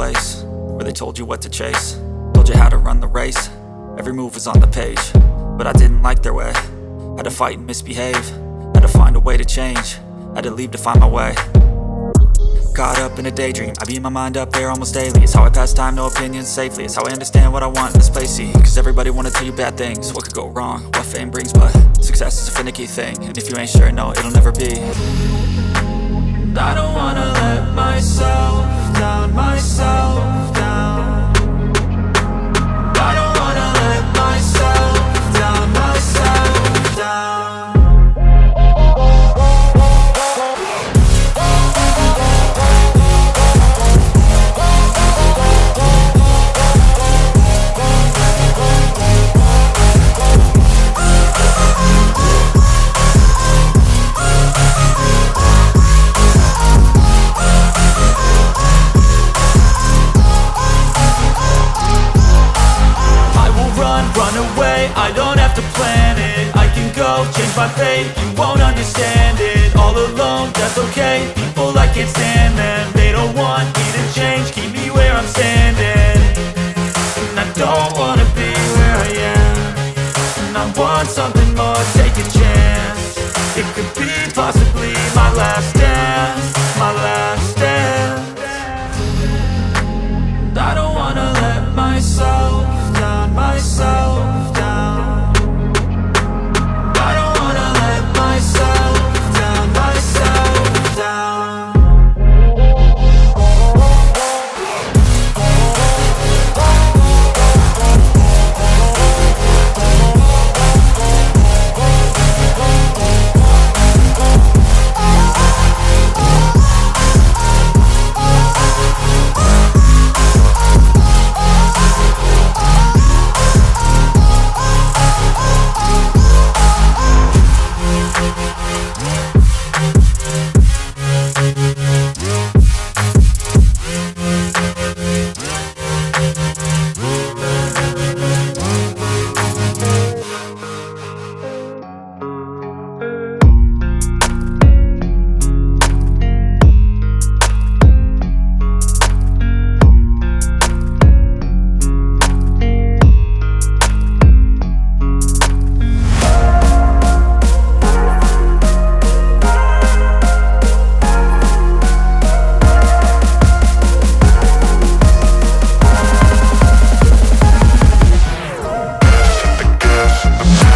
place where they told you what to chase, told you how to run the race. Every move was on the page, but I didn't like their way. Had to fight and misbehave, had to find a way to change, had to leave to find my way. Caught up in a daydream, I beat my mind up there almost daily. It's how I pass time, no opinions safely. It's how I understand what I want in this place, see. Cause everybody wanna tell you bad things, what could go wrong, what fame brings. But success is a finicky thing, and if you ain't sure, no, it'll never be. I don't wanna let myself down, myself down. I don't wanna let myself down, myself down. I don't have to plan it, I can go change my fate. You won't understand it, all alone, that's okay. People, I can't stand them, they don't want me to change. Keep me where I'm standing, and I don't wanna be where I am. And I want something more, take a chance. It could be possibly my last dance, my last dance. And I don't wanna let myself down, myself down. I guess